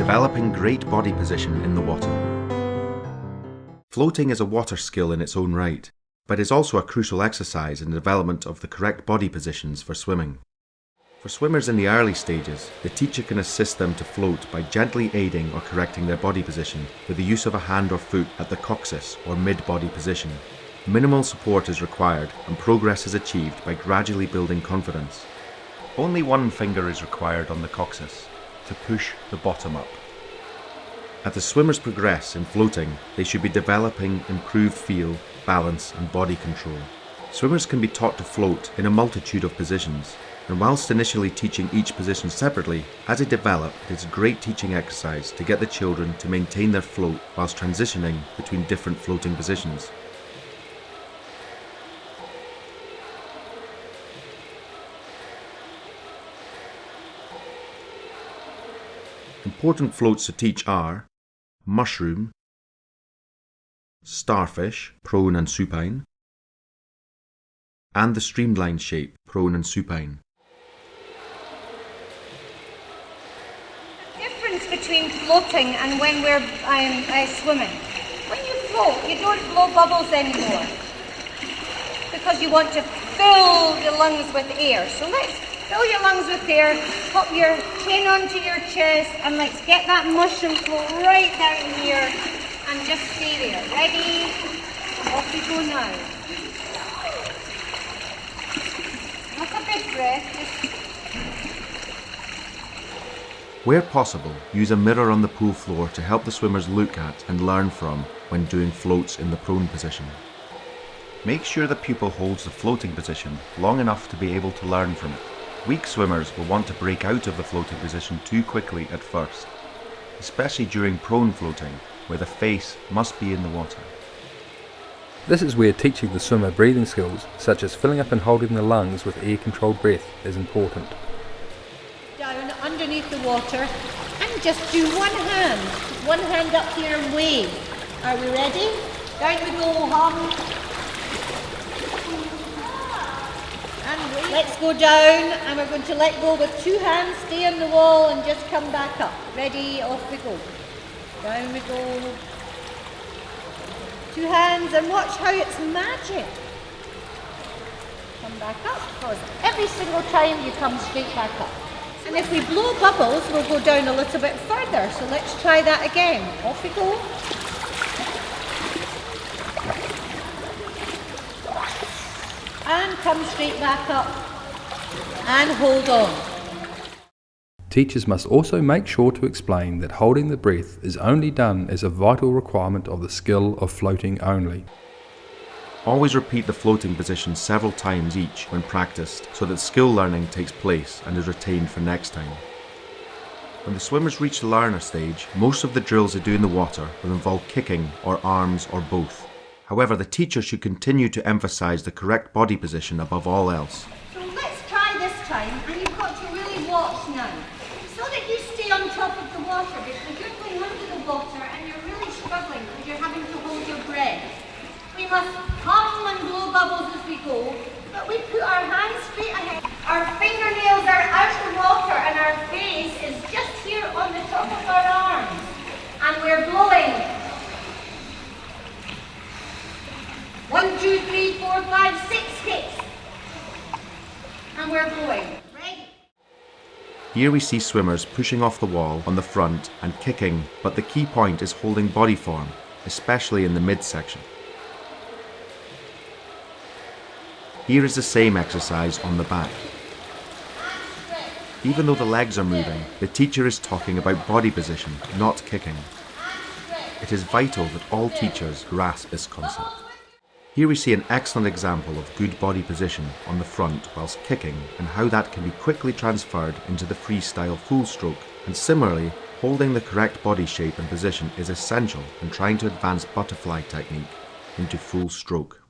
developing great body position in the water. Floating is a water skill in its own right, but is also a crucial exercise in the development of the correct body positions for swimming. For swimmers in the early stages, the teacher can assist them to float by gently aiding or correcting their body position with the use of a hand or foot at the coccyx or mid-body position. Minimal support is required and progress is achieved by gradually building confidence. Only one finger is required on the coccyx to push the bottom up. As the swimmers progress in floating, they should be developing improved feel, balance and body control. Swimmers can be taught to float in a multitude of positions, and whilst initially teaching each position separately, as they develop, it is a great teaching exercise to get the children to maintain their float whilst transitioning between different floating positions. Important floats to teach are mushroom, starfish, prone and supine, and the streamline shape, prone and supine. The difference between floating and when we're swimming. When you float, you don't blow bubbles anymore because you want to fill the lungs with air. So let's fill your lungs with air, pop your chin onto your chest, and let's get that mushroom float right down here and just stay there. Ready? Off we go now. Not a big breath, just... Where possible, use a mirror on the pool floor to help the swimmers look at and learn from when doing floats in the prone position. Make sure the pupil holds the floating position long enough to be able to learn from it. Weak swimmers will want to break out of the floating position too quickly at first, especially during prone floating, where the face must be in the water. This is where teaching the swimmer breathing skills, such as filling up and holding the lungs with air-controlled breath, is important. Down underneath the water and just do one hand up here and wave. Are we ready? Down we go, hum. And wave. Let's go down and we're going to let go with two hands, stay on the wall and just come back up. Ready, off we go. Down we go. Two hands and watch how it's magic. Come back up, because every single time you come straight back up. And if we blow bubbles, we'll go down a little bit further. So let's try that again. Off we go. And come straight back up. And hold on. Teachers must also make sure to explain that holding the breath is only done as a vital requirement of the skill of floating only. Always repeat the floating position several times each when practiced so that skill learning takes place and is retained for next time. When the swimmers reach the learner stage, most of the drills they do in the water will involve kicking or arms or both. However, the teacher should continue to emphasise the correct body position above all else. So let's try this time, and you've got to really watch now. So that you stay on top of the water, because you're going under the water and you're really struggling because you're having to hold your breath. We must hum and blow bubbles as we go, but we put our hands straight ahead. Our fingernails are out of the water and our face is just here on the top of our arms. And we're blowing. 1, 2, 3, 4, 5, 6 kicks. And we're blowing. Ready? Here we see swimmers pushing off the wall on the front and kicking, but the key point is holding body form, especially in the midsection. Here is the same exercise on the back. Even though the legs are moving, the teacher is talking about body position, not kicking. It is vital that all teachers grasp this concept. Here we see an excellent example of good body position on the front whilst kicking and how that can be quickly transferred into the freestyle full stroke, and similarly, holding the correct body shape and position is essential in trying to advance butterfly technique into full stroke.